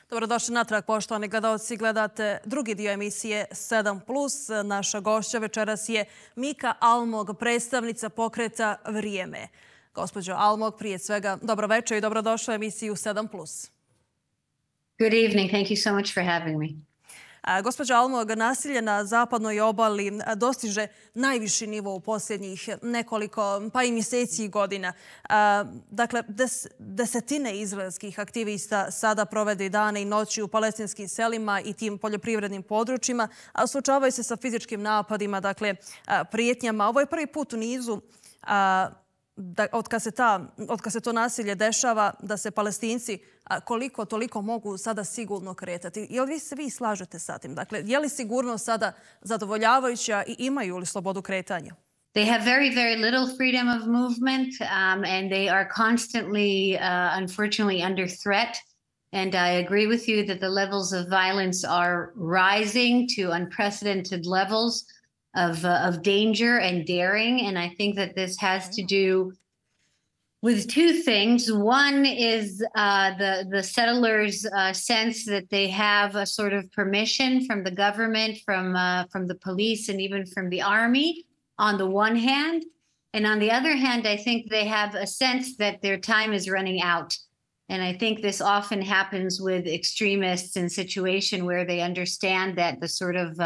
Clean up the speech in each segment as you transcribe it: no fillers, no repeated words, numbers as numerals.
Dobrodošli natrag, poštovani gledalci. Gledate drugi dio emisije 7+. Naša gošća večeras je Mika Almogo, predstavnica pokreta Vrijeme. Gospođo Almog, prije svega, dobro večer i dobrodošla u emisiju 7+. Good evening. Thank you so much for having me. Gospođo Almog, nasilje na zapadnoj obali dostiže najviši nivo u posljednjih nekoliko, pa i mjeseci i godina. Dakle, desetine izraelskih aktivista sada provede dane i noći u palestinskim selima i tim poljoprivrednim područjima, a suočavaju se sa fizičkim napadima, dakle, prijetnjama. Ovo je prvi put u nizu od kad se to nasilje dešava, da se Palestinci koliko toliko mogu sada sigurno kretati. Je li se vi slažete sa tim? Dakle, je li sigurnost sada zadovoljavajuća i imaju li slobodu kretanja? They have very, very little freedom of movement, and they are constantly, unfortunately, under threat. And I agree with you that the levels of violence are rising to unprecedented levels of danger and daring. And I think that this has to do with two things. One is the settlers' sense that they have a sort of permission from the government, from the police, and even from the army, on the one hand. And on the other hand, I think they have a sense that their time is running out. And I think this often happens with extremists in a situation where they understand that the sort of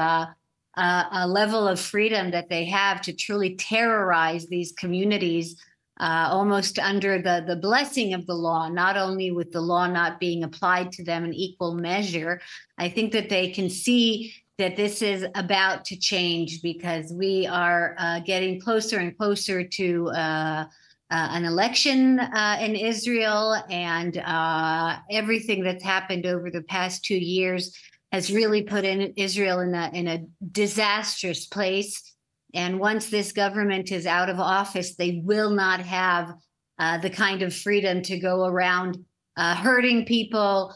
a level of freedom that they have to truly terrorize these communities almost under the blessing of the law, not only with the law not being applied to them in equal measure. I think that they can see that this is about to change because we are getting closer and closer to an election in Israel, and everything that's happened over the past 2 years has really put Israel in a disastrous place. And once this government is out of office, they will not have the kind of freedom to go around hurting people,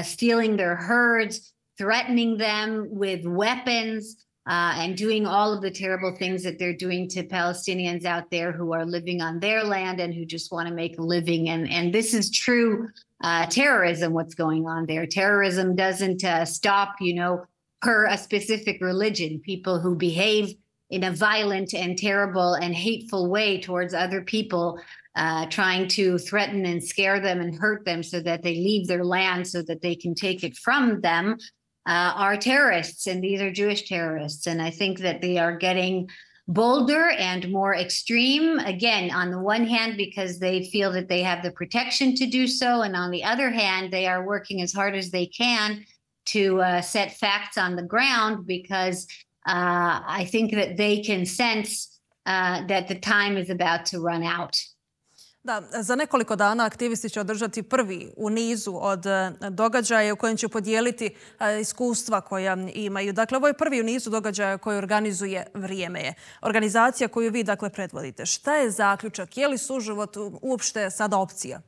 stealing their herds, threatening them with weapons, and doing all of the terrible things that they're doing to Palestinians out there who are living on their land and who just want to make a living. And this is true terrorism, what's going on there. Terrorism doesn't stop, per a specific religion. People who behave in a violent and terrible and hateful way towards other people, trying to threaten and scare them and hurt them so that they leave their land so that they can take it from them, are terrorists, and these are Jewish terrorists. And I think that they are getting bolder and more extreme, again, on the one hand, because they feel that they have the protection to do so, and on the other hand, they are working as hard as they can to set facts on the ground, because I think that they can sense that the time is about to run out. Da, za nekoliko dana aktivisti će održati prvi u nizu od događaja u kojem će podijeliti iskustva koja imaju. Dakle, ovo je prvi u nizu događaja koji organizuje Vrijeme. Organizacija koju vi, dakle, predvodite. Šta je zaključak? Je li suživot uopšte sada opcija?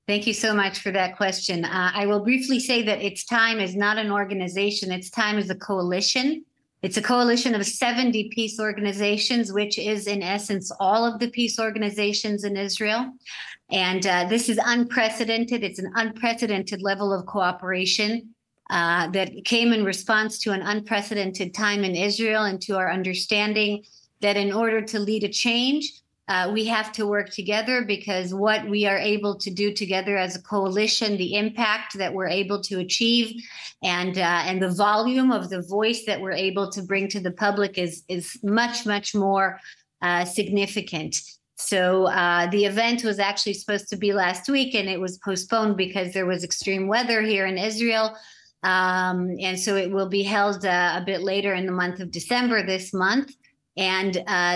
Thank you so much for that question. I will briefly say that It's Time is not an organization. It's Time is a coalition. It's a coalition of 70 peace organizations, which is in essence all of the peace organizations in Israel. And this is unprecedented. It's an unprecedented level of cooperation that came in response to an unprecedented time in Israel and to our understanding that in order to lead a change, we have to work together, because what we are able to do together as a coalition, the impact that we're able to achieve, and the volume of the voice that we're able to bring to the public is much, much more significant. So the event was actually supposed to be last week, and it was postponed because there was extreme weather here in Israel. And so it will be held a bit later in the month of December this month. And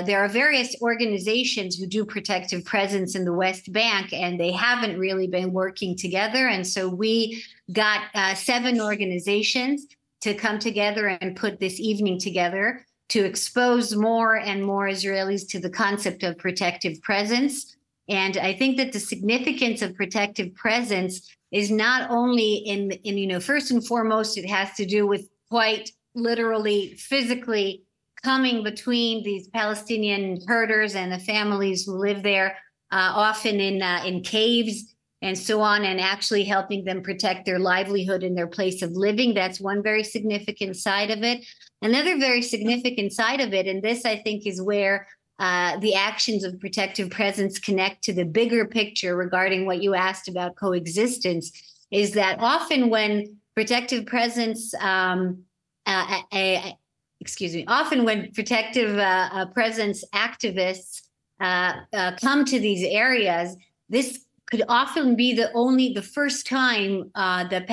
there are various organizations who do protective presence in the West Bank, and they haven't really been working together. And so we got 7 organizations to come together and put this evening together to expose more and more Israelis to the concept of protective presence. And I think that the significance of protective presence is not only in first and foremost, it has to do with quite literally, physically coming between these Palestinian herders and the families who live there, often in caves and so on, and actually helping them protect their livelihood and their place of living. That's one very significant side of it. Another very significant side of it, and this I think is where the actions of protective presence connect to the bigger picture regarding what you asked about coexistence, is that often when protective presence, often when protective presence activists come to these areas, this could often be the first time that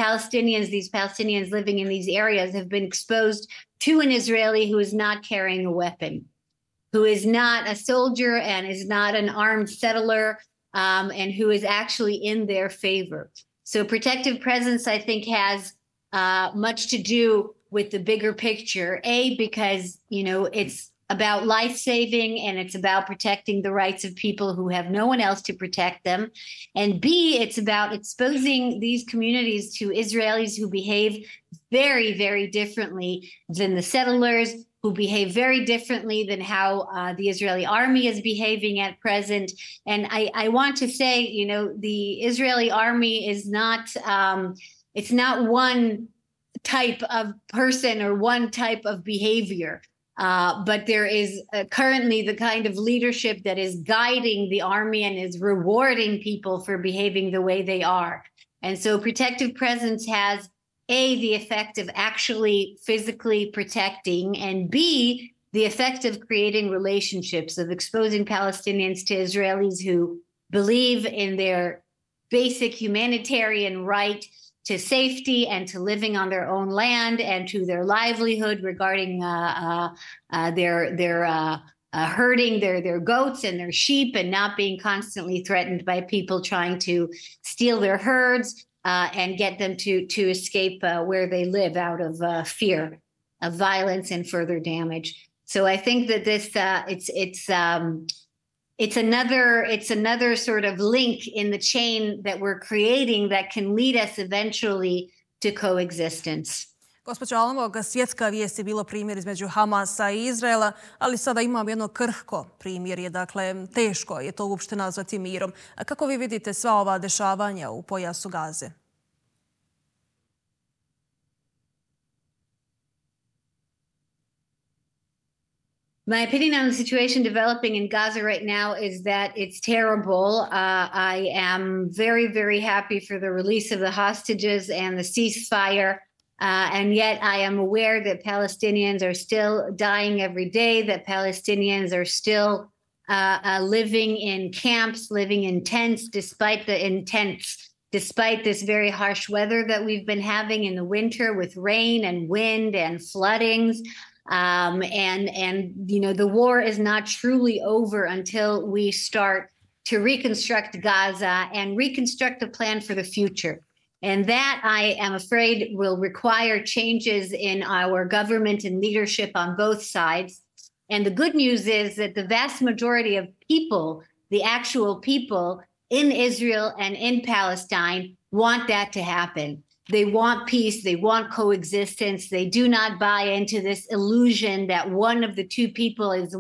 these Palestinians living in these areas have been exposed to an Israeli who is not carrying a weapon, who is not a soldier and is not an armed settler, and who is actually in their favor. So protective presence, I think, has much to do with the bigger picture, because, it's about life-saving and it's about protecting the rights of people who have no one else to protect them. And B, it's about exposing these communities to Israelis who behave very, very differently than the settlers, who behave very differently than how the Israeli army is behaving at present. And I want to say, the Israeli army is not, it's not one type of person or one type of behavior. But there is currently the kind of leadership that is guiding the army and is rewarding people for behaving the way they are. And so protective presence has, A, the effect of actually physically protecting, and B, the effect of creating relationships, of exposing Palestinians to Israelis who believe in their basic humanitarian right to safety and to living on their own land and to their livelihood regarding their herding their goats and their sheep and not being constantly threatened by people trying to steal their herds and get them to escape where they live out of fear of violence and further damage. So I think that this it's another sort of link in the chain that we're creating that can lead us eventually to coexistence. Gospođo Almogo, svjetska vijest je bilo primjer između Hamasa i Izraela, ali sada imamo jedno krhko primjerje, dakle teško je to uopšte nazvati mirom. A kako vi vidite sva ova dešavanja u pojasu Gaze? My opinion on the situation developing in Gaza right now is that it's terrible. I am very, very happy for the release of the hostages and the ceasefire. And yet I am aware that Palestinians are still dying every day, that Palestinians are still living in camps, living in tents, despite this very harsh weather that we've been having in the winter with rain and wind and floodings. The war is not truly over until we start to reconstruct Gaza and reconstruct a plan for the future. And that, I am afraid, will require changes in our government and leadership on both sides. And the good news is that the vast majority of people, the actual people in Israel and in Palestine, want that to happen. They want peace. They want coexistence. They do not buy into this illusion that one of the two people is,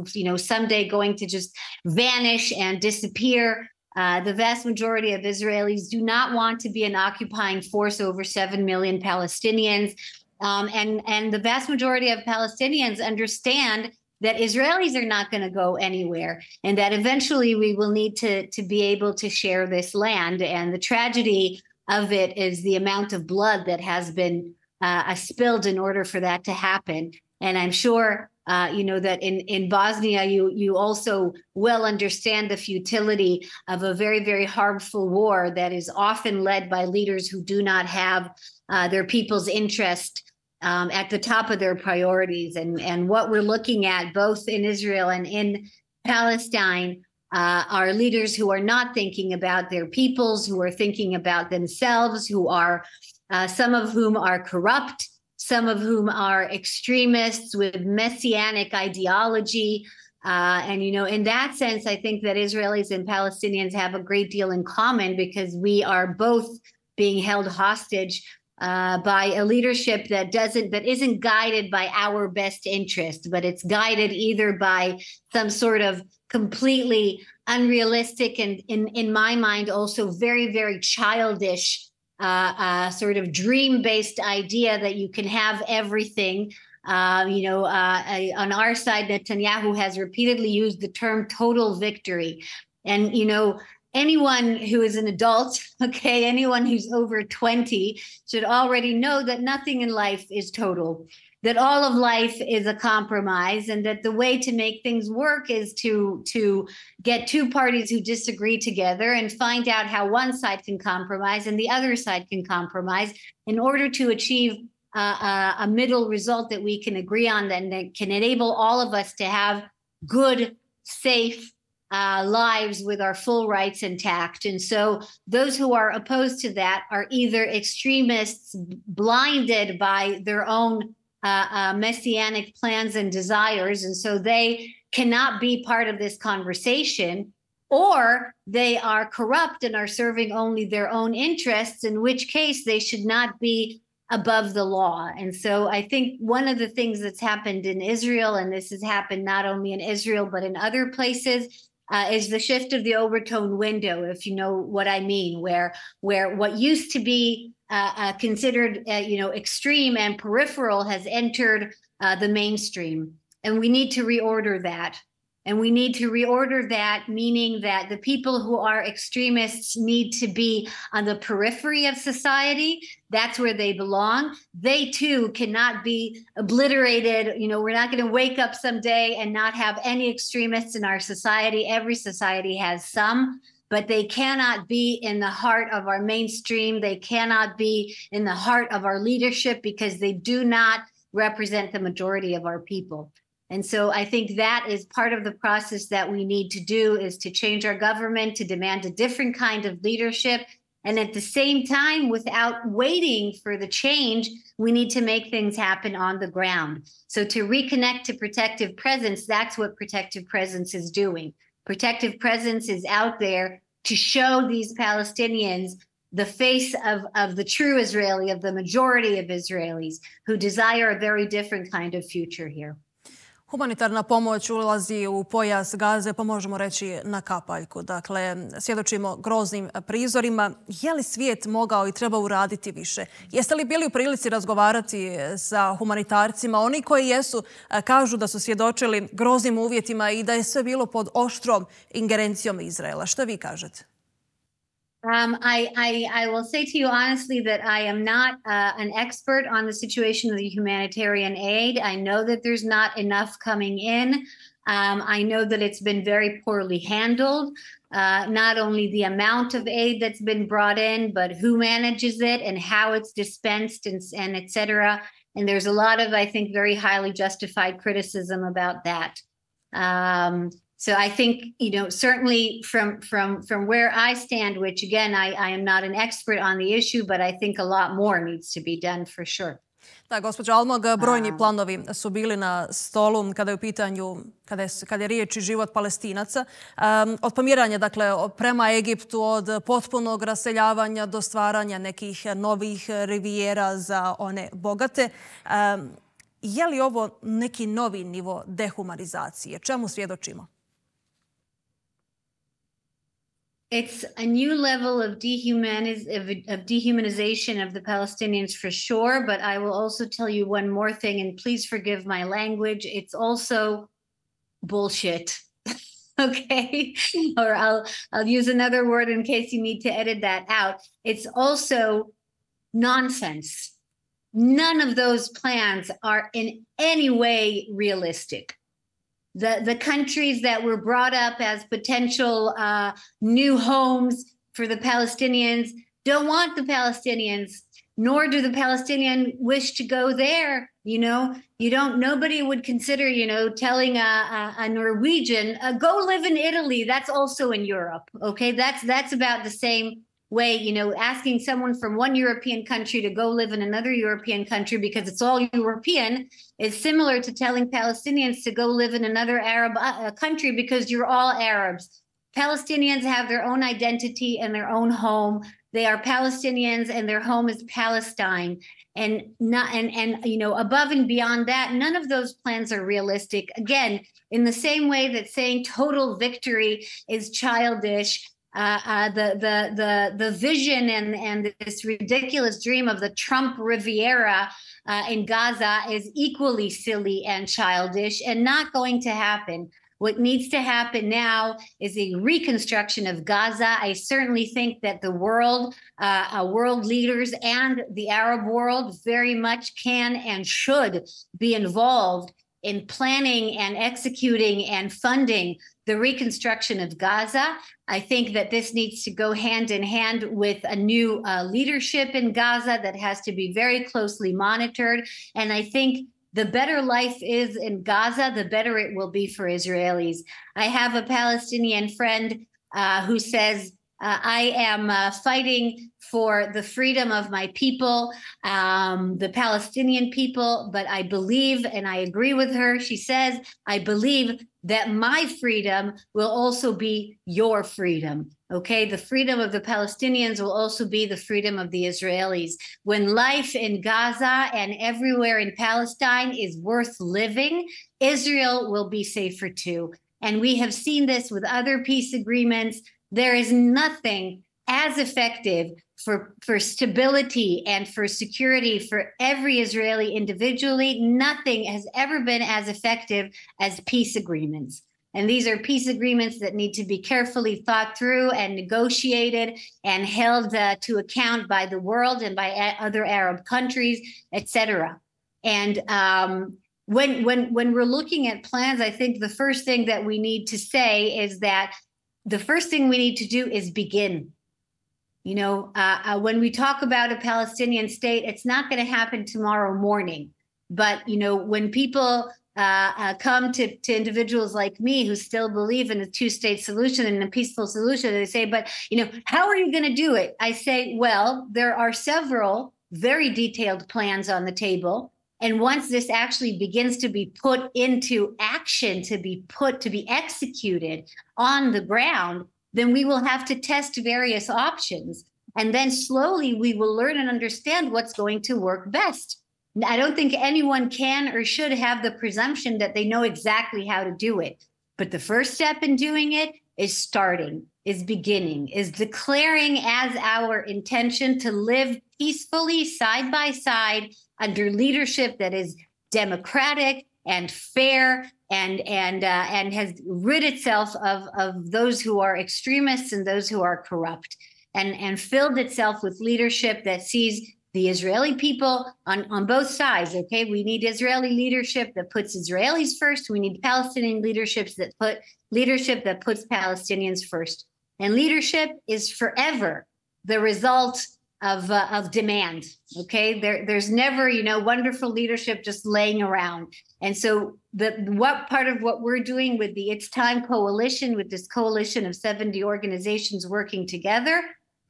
someday going to just vanish and disappear. The vast majority of Israelis do not want to be an occupying force over 7 million Palestinians. And the vast majority of Palestinians understand that Israelis are not going to go anywhere and that eventually we will need to be able to share this land. And the tragedy of it is the amount of blood that has been spilled in order for that to happen. And I'm sure, that in Bosnia, you also well understand the futility of a very, very harmful war that is often led by leaders who do not have their people's interest at the top of their priorities. And what we're looking at both in Israel and in Palestine are leaders who are not thinking about their peoples, who are thinking about themselves, who are some of whom are corrupt, some of whom are extremists with messianic ideology. In that sense, I think that Israelis and Palestinians have a great deal in common because we are both being held hostage by a leadership that isn't guided by our best interest, but it's guided either by some sort of completely unrealistic and in my mind also very, very childish sort of dream-based idea that you can have everything. On our side, Netanyahu has repeatedly used the term total victory. And, anyone who is an adult, okay, anyone who's over 20 should already know that nothing in life is total, that all of life is a compromise, and that the way to make things work is to get two parties who disagree together and find out how one side can compromise and the other side can compromise in order to achieve a middle result that we can agree on, that can enable all of us to have good, safe lives with our full rights intact. And so those who are opposed to that are either extremists blinded by their own messianic plans and desires, and so they cannot be part of this conversation, or they are corrupt and are serving only their own interests, in which case they should not be above the law. And so I think one of the things that's happened in Israel, and this has happened not only in Israel but in other places, is the shift of the overtone window, if you know what I mean, where what used to be considered extreme and peripheral has entered the mainstream. And we need to reorder that. And we need to reorder that, meaning that the people who are extremists need to be on the periphery of society. That's where they belong. They too cannot be obliterated. We're not going to wake up someday and not have any extremists in our society. Every society has some, but they cannot be in the heart of our mainstream. They cannot be in the heart of our leadership because they do not represent the majority of our people. And so I think that is part of the process that we need to do, is to change our government, to demand a different kind of leadership. And at the same time, without waiting for the change, we need to make things happen on the ground. So to reconnect to protective presence, that's what protective presence is doing. Protective presence is out there to show these Palestinians the face of the true Israeli, of the majority of Israelis who desire a very different kind of future here. Humanitarna pomoć ulazi u pojas Gaze, pa možemo reći na kapaljku. Dakle, svjedočimo groznim prizorima. Je li svijet mogao i trebao uraditi više? Jeste li bili u prilici razgovarati sa humanitarcima? Oni koji jesu, kažu da su svjedočili groznim uvjetima i da je sve bilo pod oštrom ingerencijom Izraela. Što vi kažete? I will say to you honestly that I am not an expert on the situation of the humanitarian aid. I know that there's not enough coming in. I know that it's been very poorly handled, not only the amount of aid that's been brought in, but who manages it and how it's dispensed and et cetera. And there's a lot of, I think, very highly justified criticism about that. So I think, certainly from where I stand, which again, I am not an expert on the issue, but I think a lot more needs to be done for sure. Da, gospođo Almog, brojni planovi su bili na stolu kada je u pitanju, kada je riječ i život Palestinaca. Od pomiranja, dakle, prema Egiptu, od potpunog raseljavanja do stvaranja nekih novih rivijera za one bogate. Je li ovo neki novi nivo dehumanizacije? Čemu svjedočimo? It's a new level of dehumanization of the Palestinians for sure, but I will also tell you one more thing, and please forgive my language. It's also bullshit, okay? Or I'll use another word in case you need to edit that out. It's also nonsense. None of those plans are in any way realistic. The countries that were brought up as potential new homes for the Palestinians don't want the Palestinians, nor do the Palestinians wish to go there. Nobody would consider, telling a Norwegian, go live in Italy. That's also in Europe. Okay. That's about the same way, asking someone from one European country to go live in another European country because it's all European is similar to telling Palestinians to go live in another Arab country because you're all Arabs. Palestinians have their own identity and their own home. They are Palestinians and their home is Palestine. And above and beyond that, none of those plans are realistic. Again, in the same way that saying total victory is childish, the vision and this ridiculous dream of the Trump Riviera in Gaza is equally silly and childish and not going to happen. What needs to happen now is a reconstruction of Gaza. I certainly think that the world leaders and the Arab world very much can and should be involved in planning and executing and funding the reconstruction of Gaza. I think that this needs to go hand in hand with a new leadership in Gaza that has to be very closely monitored. And I think the better life is in Gaza, the better it will be for Israelis. I have a Palestinian friend who says, I am fighting for the freedom of my people, the Palestinian people, but I believe, and I agree with her, she says, I believe that my freedom will also be your freedom. Okay, the freedom of the Palestinians will also be the freedom of the Israelis. When life in Gaza and everywhere in Palestine is worth living, Israel will be safer too. And we have seen this with other peace agreements. There is nothing as effective for stability and for security for every Israeli individually. Nothing has ever been as effective as peace agreements. And these are peace agreements that need to be carefully thought through and negotiated and held to account by the world and by other Arab countries, etc. And when we're looking at plans, I think the first thing that we need to say is that the first thing we need to do is begin. You know, when we talk about a Palestinian state, it's not going to happen tomorrow morning. But, you know, when people come to individuals like me who still believe in a two-state solution and a peaceful solution, they say, but, you know, how are you going to do it? I say, well, there are several very detailed plans on the table. And once this actually begins to be put into action, to be executed on the ground, then we will have to test various options. And then slowly we will learn and understand what's going to work best. I don't think anyone can or should have the presumption that they know exactly how to do it. But the first step in doing it is starting, is beginning, is declaring as our intention to live peacefully side by side under leadership that is democratic and fair and has rid itself of those who are extremists and those who are corrupt, and filled itself with leadership that sees the Israeli people on both sides. Okay, we need Israeli leadership that puts Israelis first. We need Palestinian leadership that puts Palestinians first. And leadership is forever the result of demand. Okay, there's never, you know, wonderful leadership just laying around. And so what part of what we're doing with the It's Time Coalition, with this coalition of 70 organizations working together,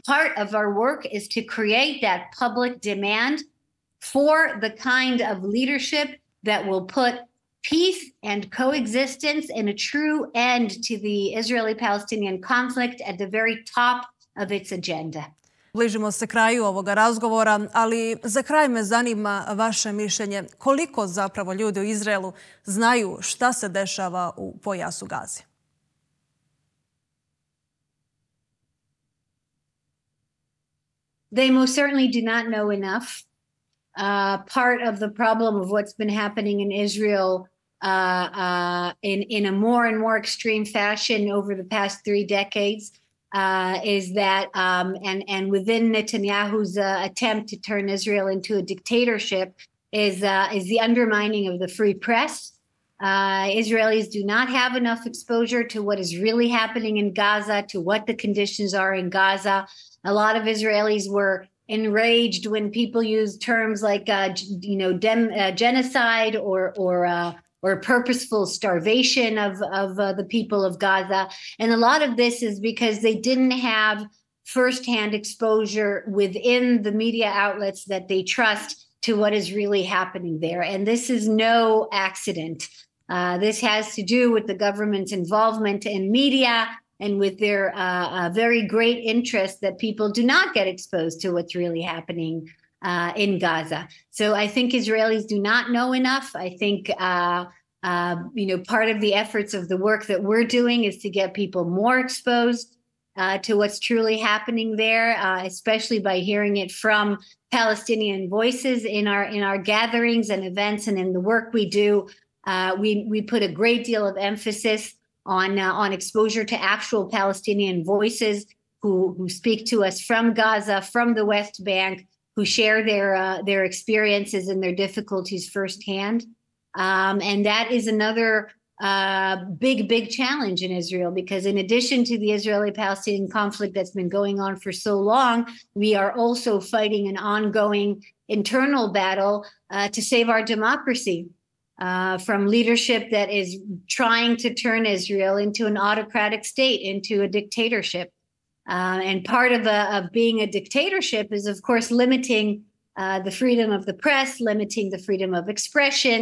part of our work is to create that public demand for the kind of leadership that will put peace and coexistence and a true end to the Israeli-Palestinian conflict at the very top of its agenda. Bližimo se kraju ovoga razgovora, ali za kraj me zanima vaše mišljenje. Koliko zapravo ljudi u Izraelu znaju šta se dešava u pojasu Gaze? They most certainly do not know enough. Part of the problem of what's been happening in Israel in a more and more extreme fashion over the past 3 decades is that, and within Netanyahu's attempt to turn Israel into a dictatorship, is the undermining of the free press. Israelis do not have enough exposure to what is really happening in Gaza, to what the conditions are in Gaza. A lot of Israelis were enraged when people used terms like, genocide or purposeful starvation of the people of Gaza. And a lot of this is because they didn't have firsthand exposure within the media outlets that they trust to what is really happening there. And this is no accident. This has to do with the government's involvement in media and with their very great interest that people do not get exposed to what's really happening in Gaza. So I think Israelis do not know enough. I think, part of the efforts of the work that we're doing is to get people more exposed to what's truly happening there, especially by hearing it from Palestinian voices in our gatherings and events and in the work we do. We put a great deal of emphasis on exposure to actual Palestinian voices who speak to us from Gaza, from the West Bank, who share their experiences and their difficulties firsthand. And that is another big challenge in Israel, because in addition to the Israeli-Palestinian conflict that's been going on for so long, we are also fighting an ongoing internal battle to save our democracy from leadership that is trying to turn Israel into an autocratic state, into a dictatorship. And part of being a dictatorship is, of course, limiting the freedom of the press, limiting the freedom of expression,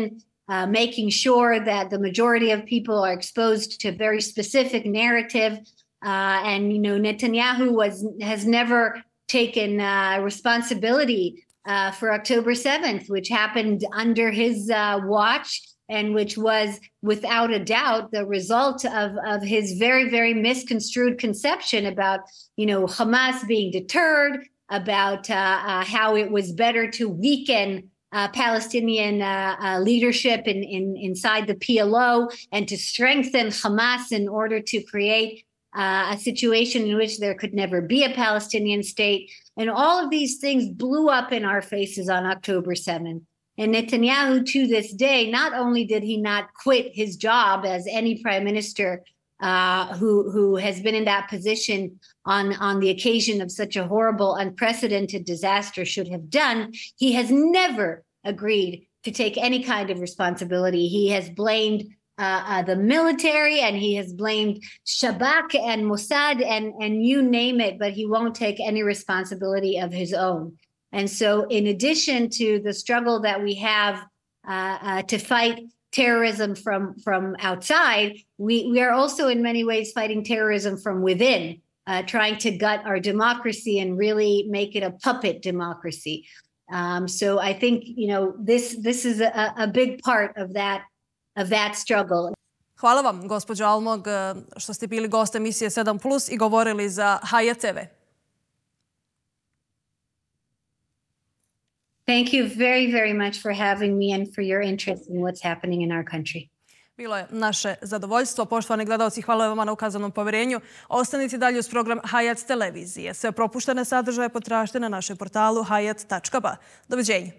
making sure that the majority of people are exposed to a very specific narrative. And Netanyahu has never taken responsibility for October 7th, which happened under his watch, and which was without a doubt the result of his very misconstrued conception about, Hamas being deterred, about how it was better to weaken Palestinian leadership inside the PLO and to strengthen Hamas in order to create a situation in which there could never be a Palestinian state. And all of these things blew up in our faces on October 7th. And Netanyahu, to this day, not only did he not quit his job as any prime minister who has been in that position on the occasion of such a horrible, unprecedented disaster should have done, he has never agreed to take any kind of responsibility. He has blamed the military, and he has blamed Shabak and Mossad and you name it, but he won't take any responsibility of his own. And so in addition to the struggle that we have to fight terrorism from outside, we are also in many ways fighting terrorism from within, trying to gut our democracy and really make it a puppet democracy. So I think, this is a big part of that struggle. Hvala vam, gospođo Almog, što ste bili gost emisije 7+ i govorili za Hayat TV. Thank you very much for having me and for your interest in what's happening in our country. Bilo je naše zadovoljstvo. Poštovani gledalci, hvala vama na ukazanom poverenju. Ostanite dalje uz program Hayat televizije. Sve propuštene sadržaje potražite na našem portalu hayat.ba. Doviđenja.